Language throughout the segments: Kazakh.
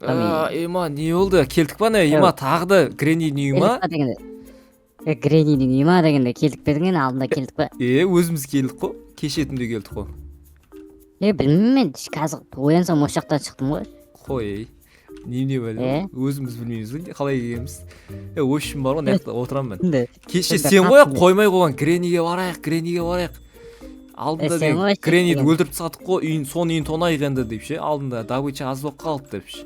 Ема не болды? Келдік па не? Ема тағы да Греннидің үйі ма? Греннидің үйі ма дегенде келдік пе деген алдында келдік па? Өзіміз келдік қой. Кеше түнде келдік қой. Білмеймін мен қазір оянсам осы жақтан шықтым ғой. Қой. Не бәлем? Өзіміз білмейміз ғой қалай келгенбіз. В общем бар ғой, мына отырамын мен. Кеше сен ғой қоймай қойған Гренниге барайық. Алдында деген Гренниді өлтіріп тастадық қой, соның үйін тонайық енді деп ше. Алдында добыча аз болып қалды деп ше.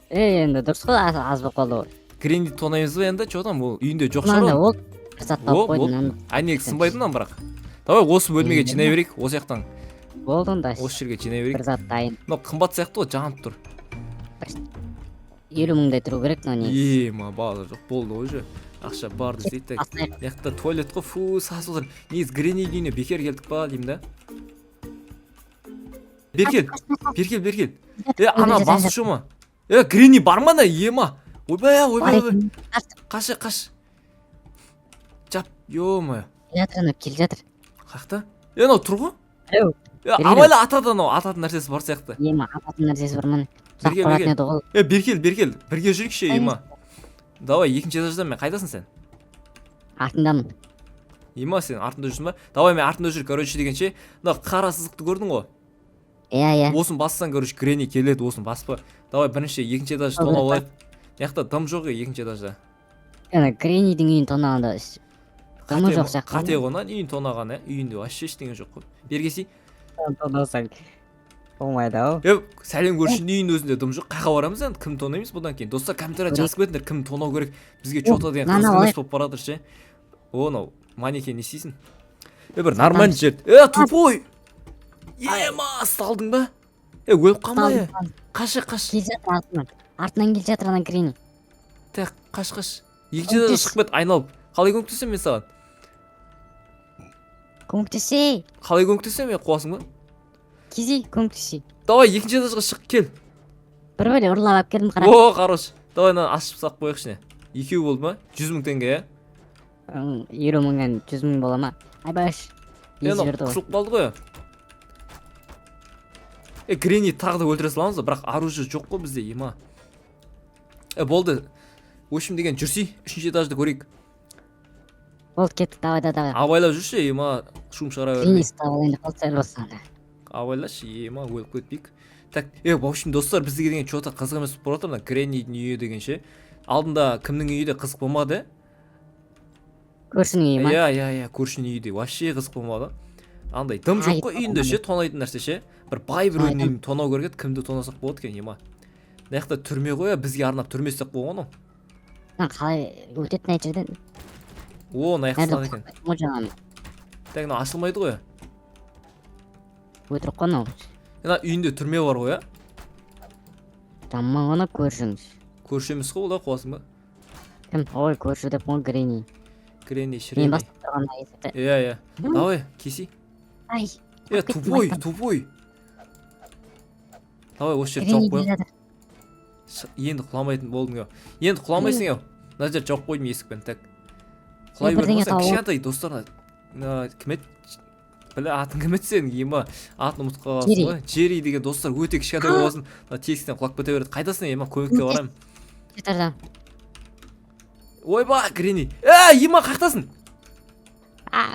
Енді дұрыс қой, аз болып қалды ғой. Гренниді тонаймыз ба енді? Че там ол үйінде жоқ шығар ол? Бір зат тауып қойдым. Әнек сынбайды мынан бірақ. Давай осы бөлмеге жинай берейік, осы жақтан. Болды онда. Осы жерге жинай берейік. Бір зат дайын. Мынау қымбат сияқты ғой, жанып тұр. 50 мыңдай тұру керек мынау не? Ма базар жоқ, болды ғой же. Ақша бар десейік. Яқта туалет қой, фу, сасып отыр. Негізі Греннидің үйіне бекер келдік па деймін да. Беркел. Ана басушы ма? Гренни бар ма ана? Ема. Ойбай. Қаш. Жап, ё-моё. Келе жатыр. Қақта? Анау тұр ғой? Абайла атады анау, ататын нәрсесі бар сияқты. Ема, ататын нәрсесі бар ма? Беркел. Бірге жүрейік ше, Ема. Давай, екінші этажда мен. Қайдасың сен? Артындамын. Ема, сен артында жүрсің ба? Давай, мен артында жүр, короче дегенше. Мына қара сызықты көрдің ғой? Осын бассаң, короче, Гренни келеді, осын баспа. Давай, бірінші, екінші этаж тонау алайық. Яқта дым жоқ екінші этажда. Греннидің үйін тонағанда дымы жоқ сияқты. Қате ғона, үйін тонаған, үйінде вообще ештеңе жоқ қой. Бергесі. Тонасаң болмайды ау. Сәлем көршінің үйінің өзінде дым жоқ. Қайға барамыз енді? Кім тонаймыз бұдан кейін? Достар, комментария жазып кетіңдер, кім тонау керек? Бізге чота деген қызық емес болып баратыр ше. Анау манекен не істейсің? Бір нормальный жер. Тупой. Ема, сталдың ба? Өліп қалмай. Қаш. Артынан келе жатыр ана Гренни. Так, қаш. Екінші этажға шығып кет, айналып. Қалай көмектесем мен саған? Көмектесей. Қалай көмектесем мен, қуасың ба? Кезей, көмектесей. Давай, екінші этажға шығып кел. Бір бөле ұрлап алып келдім қара. Хорош. Давай, ашып сақ қояйық ішіне. Екеу болды ма? 100 мың теңге, 50 мыңнан 100 мың бола ма? Айбаш. Құшылып қалды ғой. Гренни тағы да өлтіре саламыз ба? Бірақ оружие жоқ қой бізде, Ема. Болды. Өшім деген жүрсей, 3-ші этажды көрейік. Болды, кеттік, давай. Абайлап жүрші, Ема, шум шығара Гренни стабылайында қалса әлбасында. Абайлашы, Ема, өліп көтпейік. Так, в общем, достар, біздіге деген чота қызық емес болып отыр, Греннидің үйі дегенше. Алдында кімнің үйі де қызық болмады? Көршінің үйі ма? Көршінің үйі де вообще қызық болмады. Андай дым жоқ қой үйінде ше, тонайтын нәрсе ше. Бір бай біреудің үйін тонау керек еді, кімді тонасақ болады екен, Ема. Мына жақта түрме ғой, бізге арнап түрме істеп қойған ғой. Қалай өтетін ай жерден? Мына жақта салады екен. Так, мынау ашылмайды ғой. Өтірік қой мынау. Мына үйінде түрме бар ғой, Таман ғана көршіңіз. Көрші емес қой, олай қуасың ба? Кім? Ой, көрші деп қой Гренни. Гренни, шірені. Мен бастап тұрғанда есепті. Давай, кесей. Тупой. Давай, осы жер жауып қойып. Енді құламайтын болдың еу. Енді құламайсың еу. Мына жер жауып қойдым есікпен, так. Құлай бермесең, кішкентай достарына. Кім еді? Біле, атын кім еді сен, Ема? Атын ұмытып қаласың ғой. Джерри деген достар өте кішкентай боласың. Тесіктен құлап кете береді. Қайдасың, Ема? Көмекке барайын. Жетарда. Ойба, Гренни. Ема, қақтасың?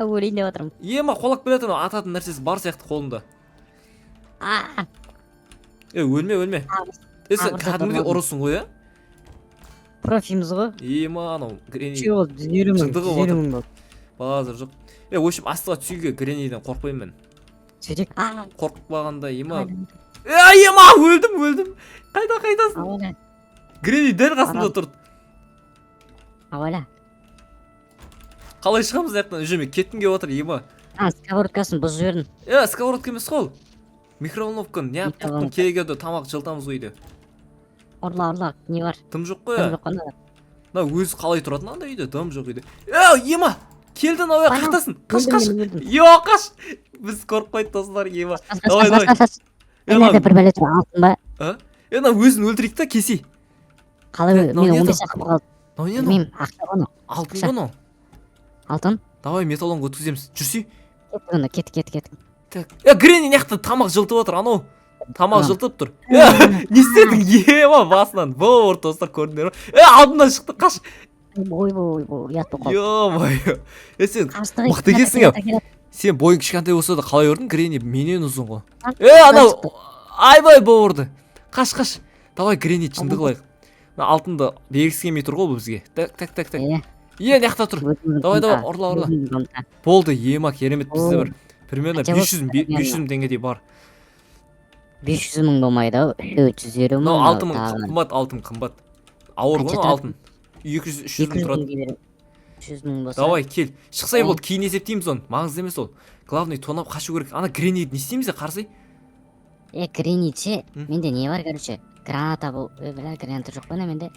Өлейін деп отырмын. Ема, қолақ білетін ататын нәрсесі бар сияқты қолында. Өлме. Сен кәдімгідей ұрысың ғой, Профиміз ғой. Ема, анау, Гренни. Жындығы болды. Базар жоқ. Өшіп, астыға түсуге Гренниден қорқпаймын мен. Сөйтек. Қорқпағанда, Ема. Ема, өлдім. Қайдасың? Гренни дәл қасында тұрды. Абайла. Қалай шығамыз аяқтан? Жүме, кеттім кеп отыр, Ема. Сковородкасын бұзып жібердің. Сковородка емес қол. Микроволновканы неғып тақтың келгенде тамақ жылтамыз ойды. Орла, не бар? Дым жоқ қой, өзі қалай тұратын анда үйде, дым жоқ үйде. Ема, келдің ауя, қақтасын. Қаш. Қаш. Біз көріп қойды достар, Ема. Давай. Әлі бір бәле тұр, алтын ба? Өзін өлтірейік та, кесей. Қалай, мен 15 ақып қалды. Білмеймін, ақша ғана. Алтын ғана. Алтын? Давай, металлонға өткіземіз. Жүрсей. Кеттік. Гренни неқті тамақ жылтып отыр, анау. тамақ жылтып тұр. Не істедің? Ема басынан бауыр достар көрдіңдер ма? Алдымнан шықты, қаш. ойбой ұят болып қалды. Ё-моё. Сен мықты екенсің ау. Сен бойың кішкентай болса да қалай ұрдың? Грени менен ұзын ғой. Анау айбай бауырды. Қаш. Давай Грени чынды қылайық. Алтынды бергісі келмей тұр ғой бізге. Так. Наяқта тұр. Давай, ұрла. Болды, ема керемет бізде бір. Примерно 500 теңгедей бар. 500 мың болмайды ау, 350 мың. Алтын қымбат. Ауыр ғой алтын. 200-300 мың тұрады. 300 мың болса. Давай, кел. Шықсай болды, кейін есептейміз оны. Маңызды емес ол. Главный тонап қашу керек. Ана Грениді не істейміз қарсай? Грениче, менде не бар, короче. Граната бұл. Граната жоқ қана менде.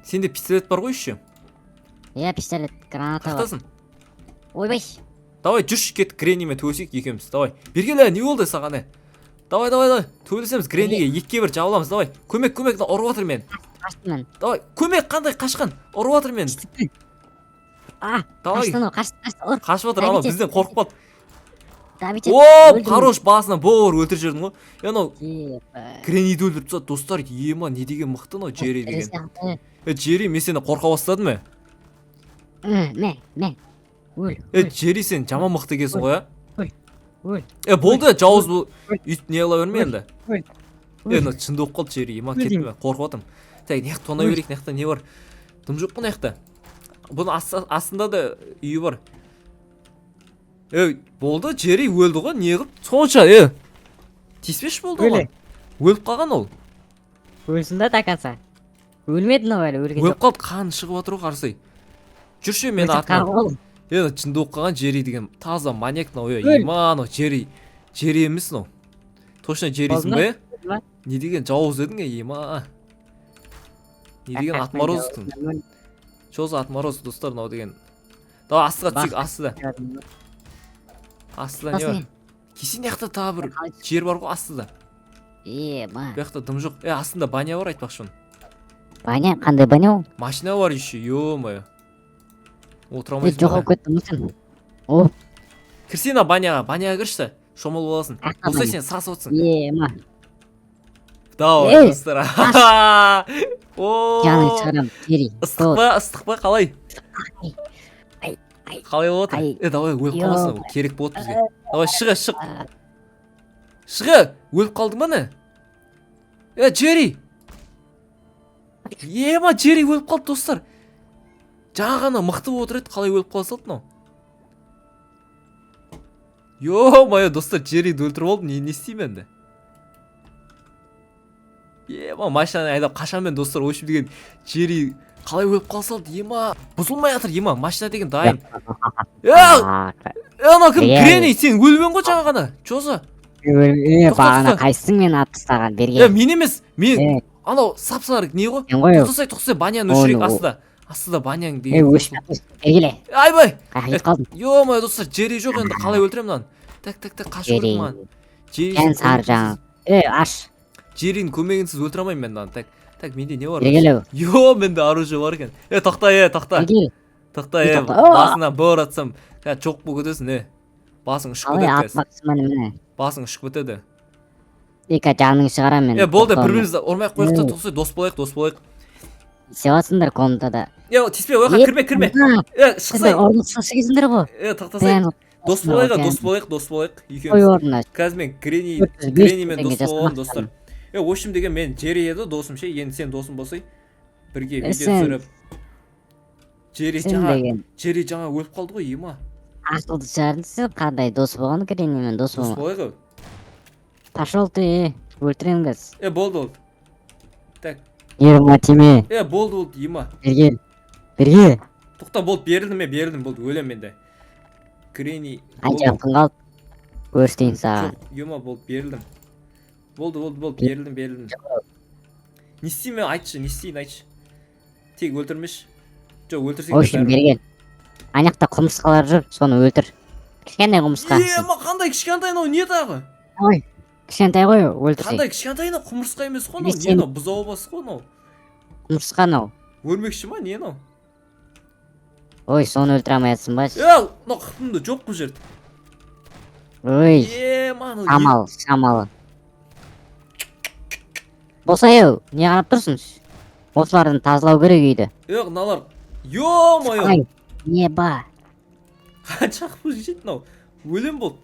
Сенде пистолет бар ғой еще? Пистолет, граната бар. Қақтасың? Ойбай. Давай, жүрші кет Гренимен төгісек екеуміз. Давай. Бергелі, не болды саған? Давай. Төгілсеміз Грениге екке бір жабыламыз. Давай. Көмек, ұрып отыр мен. Қаштым. Давай, көмек қандай қашқан? Ұрып отыр мен. Давай. Қашты. Қашып отыр, ана бізден қорқып қалды. Давид. Хорош, басына бауыр өлтіріп жүрдің ғой. Анау Грениді өлтіріп тастады, достар. Ема, не деген мықты анау Джерри деген. Джерри, мен сені қорқа бастадым. Джерри, сен жаман мықты екенсің ғой, болды, жауыз бұл үйт не ала берме енді. Шынды оқып қалды Джерри, ема кетті ме, қорқып атым. Неқті тона берейік, неқті не бар? Дым жоқ қой неқті. Бұның астында да үйі бар. Болды, Джерри өлді ғой, не қып? Сонша, тиіспеш болды ғой. Өліп қалған ол. Өлсін да такаса. Өлмеді ау әлі, өлген жоқ. Өліп қалды, қан шығып атыр ғой қарсай. Жүрші мен артынан. Шынды оқыған Джерри деген таза маньяк нау. Ема, Джерри емес нау. Точно Джеррисің бе? Не деген жауыз едің, ема. Не деген атморозсың. Чоза атмороз, достар, нау деген. Давай, астыға түсек, астыда. Астыда не бар? Кесен яқта тағы бір жер бар ғой астыда. Ема. Бұяқта дым жоқ. Астында баня бар, айтпақшын. Баня? Қандай баня ол? Машина бар еще, ё-моё. Отырамайсың. Жоғалып кеттім мұсың. Кірсен баняға кірші, шомыл боласың. Осылай сен сасып отсың. Ема. Давай, достар. Жаның шығарам, Джерри. Ыстық па, қалай? Қалай болып отыр? Давай, өліп қаласың, керек болады бізге. Давай, шық. Шығы, өліп қалдың ба не? Джерри! Ема, Джерри өліп қалды, достар. Жаңа мықты болып отыр еді, қалай өліп қала салды мынау? Ё-моё, достар, Джерриді өлтіріп алдым, не істеймін енді? Ема, машинаны айдап қашамын, достар, ойшып деген Джерри қалай өліп қала салды? Ема, бұзылмай жатыр, ема, машина деген дайын. Ана кім? Грени, сен өлбен ғой жаңа ғана. Чоза. Бағана қайсың мен атыстаған берген. Мен емес, мен анау сап-сары не ғой? Тоқсай, баняны өшірек астыда баняң деген. Егіле. Айбай. Қайт қалдым. Ё-моё, достар, Джерри жоқ енді, қалай өлтірем мынаны? Так, қашу керек маған. Сен сар жаңа. Аш. Джерридің көмегінсіз өлтіре алмаймын мен мынаны. Так, менде не бар? Егіле. Менде оружие бар екен. Тоқта. Егіле. Тоқта, басына бөр атсам, жоқ бұл көтесін, басың ұшып кетеді. Қалай атпақсың мені? Басың ұшып кетеді. Жаның шығарам мен. Болды, бір-бірімізді ұрмай қойық та, тоқсай, дос болайық. Севатсыңдар комнатада. Тиіспе, ойқа, кірме. Шықсай. Орнықсасы кезіндер бұл. Тоқтасай. Дос болайық. Ой орнына. Қазір мен Гренимен дос боламын, достар. Ошым деген мен Джерри еді досым ше, енді сен досым болсай, бірге видео түсіріп. Джерри жаңа өліп қалды ғой, ема. Ақылды шығарынсыз, қандай дос болған Гренимен дос болған. Дос болайық. Пошел ты, өлтірем кәз. Болды. Так. Еріма тиме. Болды, ема. Берге. Тоқта, болды, берілдім, болды, өлем менде. Грени. Жақын қалып, өрістейін саған. Ема, болды, берілдім. Болды, берілдім. Не істеймін, айтшы. Тек өлтірмеш. Жоқ, өлтірсең. Ошын, бергел. Анақта құмырсқалар жүр, соны өлтір. Кішкентай құмырсқа. Ема, қандай кішкентай анау, не тағы? Ой, кішкентай ғой, өлтірсең. Қандай кішкентай анау, құмырсқа емес қой анау, не анау, бұзау басы ғой анау. Құмырсқа анау. Өлмекші ма, не анау? Ой, соны өлтіре алмайатсың ба? Мынау қыпымды жоқ бұл жерді. Ой, шамалы. Босаяу, не қарап тұрсың? Осылардың тазалау керек үйді. мыналар ё-моё Ай, не ба? қанша қылып жейді мынау өлем болды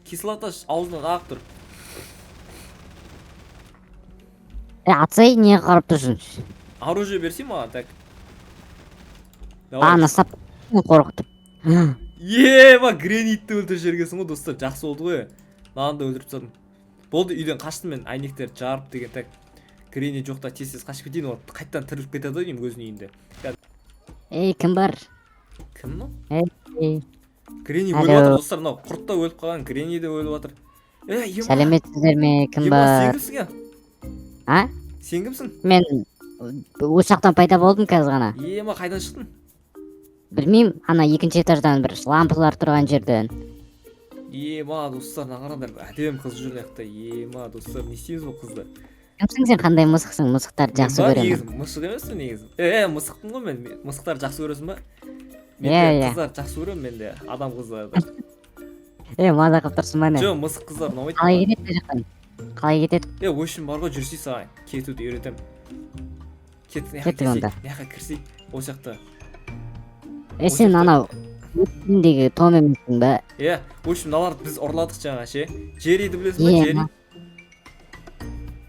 кислота аузынан ағып тұр Атсай, не қарап тұрсың? оружие берсей маған так Ана сап қорқытып. гранитті өлтіріп жібергенсің ғой достар жақсы болды ғой мынаны да өлтіріп тастадым болды үйден қаштым мен әйнектерді жарып деген так грени жоқта тез қашып кетейін ол қайтадан тіріліп кетеді ғой деймін өзінің үйінде Ей, кім бар? кім мынау Ей, грени Алло. өліп жатыр достар мынау құрт та өліп қалған грени де өліп жатыр ема сәлеметсіздер ме? Кім сен бар? кімсің я А? сен кімсің Мен ошақтан пайда болдым қазір ғана. ема қайдан шықтың Білмеймін, ана екінші этаждан бір лампылар тұрған жерден. ема достар мына қараңдар әдемі қыз жүр мына жақта ема достар не істейміз бұл қызды Кімсің сен, қандай мысықсың? Мысықтарды жақсы көремін. негізі мысық емеспін негізі мысықпын ғой мен мысықтарды жақсы көресің ба мен Иә, де иә. қыздарды жақсы көремін мен де адам қыздарды Мазақ қылып тұрсың ба не? жоқ мысық қыздар ұнамайды Қалай маған. кетеді бұл жақтан? Қалай кетеді? общем бар ғой жүрсей саған кетуді үйретемін Кеттік онда. мына кірсей осы жақта Сен анау өткендегі Том емессің ба? общем мыналарды біз ұрладық жаңа ше джерриді білесің ба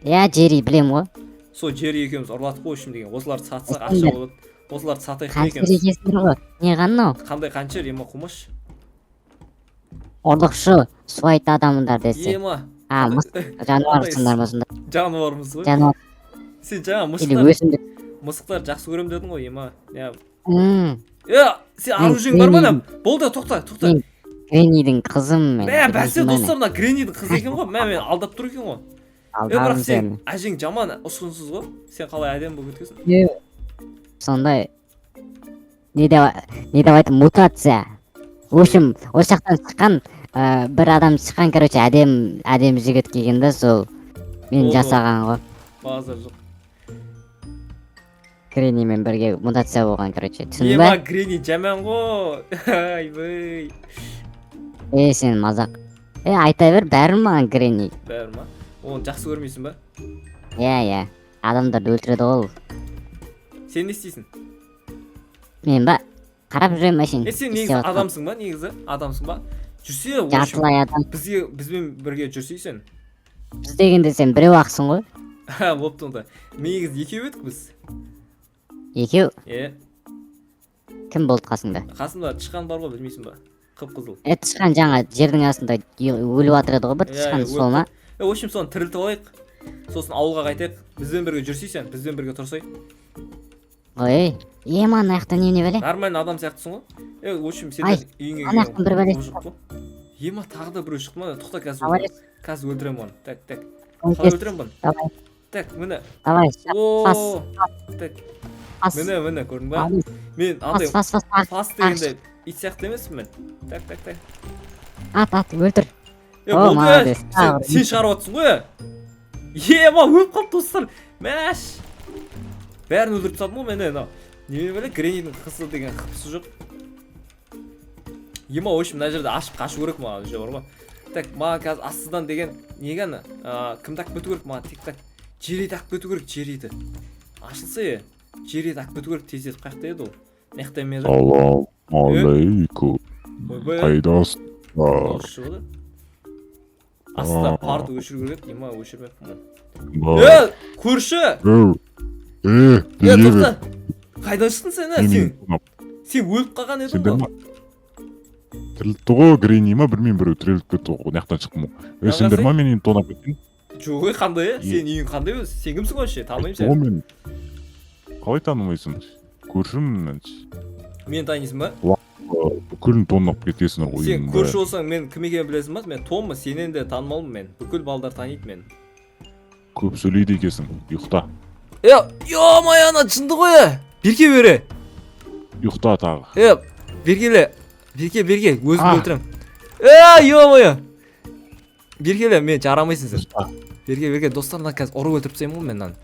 Иә, джерри Джерри білем ғой. сол джерри екеуміз ұрладық қой общем деген осыларды сатсақ ақша Өткендер. болады осыларды сатайық Қанша екенбіз екенсіңдер ғой. Не қанау? қандай қанша ема қумаш Ұрлықшы, суайт адамдар десе. ема Жануарсыңдар ма сонда? жануармыз ғой Жануар сен жаңа или мысықтар өсімдік. мысықтарды жақсы көремін дедің ғой ема сен Мен оружиең бар ма Гренни- мына болды тоқта Мен Греннидің қызым мен. бәсе достар мына греннидің қызы екен ғой мен алдап тұр екен ғой бірақ Алдадым сен сені. әжең жаман ұсқынсыз ғой сен қалай әдемі болып кеткенсің Сондай. Не деп айтым, мутация. В общем, осы жақтан шыққан бір адам шыққан, короче, әдемі жігіт келген да сол мен Болды. жасаған ғой. базар жоқ Греннимен бірге мутация болған, короче. Түсіндің ема ба? гренни жаман ғой айбай Сен мазақ. Айта бер, бәрін маған Гренни. бәрі ма оны жақсы көрмейсің ба Иә. Адамдарды өлтіреді ғой ол. сен не істейсің Мен ба? Қарап жүремін машин. сен негізі адамсың ба негізі адамсың ба жүрсе общем, Жартылай адам. бізбен бірге жүрсей сен Біз дегенде сен біреу ақсың ғой. бопты онда негізі екеу едік біз Екеу. Кім болды қасыңда? қасымда тышқан бар ғой білмейсің ба қып-қызыл Тышқан жаңа жердің астында өліп жатыр еді ғой бір тышқан, сол ма? в общем соны тірілтіп алайық сосын ауылға қайтайық бізбен бірге жүрсей сен бізбен бірге тұрсай Ой, ана жақта не бәле? нормально адам сияқтысың ғой в общем Ай, сендер үйіңе ана жақтан бір бәле жоқ қой ема тағы да біреу шықты ма тоқта Давай. қазір өлтіремін оны так қалай өлтіремін бұны Давай, так міне давай. о так Пас. міне көрдің ба мен андай Пас. фас дегенде ит сияқты емеспін мен так Ат, өлтір. болды молодец. сен шығарып отырсың ғой ема өліп қалды достар мәш бәрін өлтіріп тастадым ғой мен анау неме бәле греннидің қызы деген қыпсы жоқ ема в общем мына жерде ашып қашу керек маған уже бар ғой так маған қазір астыдан деген неге ана кімді алып кету керек маған тек так джерриді алып кету керек джерриді ашылса джерриді алып кету керек тездетіп қай жақта еді ол мына жақта емес Алейкум. ойбай Қайдасыздар? шығады астында парды өшіру керек еді ема өшірмеппін Бар. көрші Бізге тоқта қайдан шықтың сен сен өліп қалған едің Сендер ғой ма? Тірілтті ғой Гренни ма білмеймін біреу тіреліп кетті ғой мына жақтан шықтым ғой сендер ма мен енді тонап кеттің жоқ ей қандай сенің үйің қандай өзі сен кімсің вообще танымаймын О сені мен қалай танымайсың көршімін мені танисың ба бүкілін тонап кетесің ғой сен көрші болсаң мен кім екенін білесің ба мен томмын сенен де танымалмын мен бүкіл балдар таниды мені көп сөйлейді екенсің ұйықта ё-моё ана жынды ғой берке бере ұйықта тағы бергеле берке өзімді өлтіремін ё-моё бергеле мен жарамайсың сен берке достарына қазір ұрып өлтіріп тастаймын ғой мен мынаны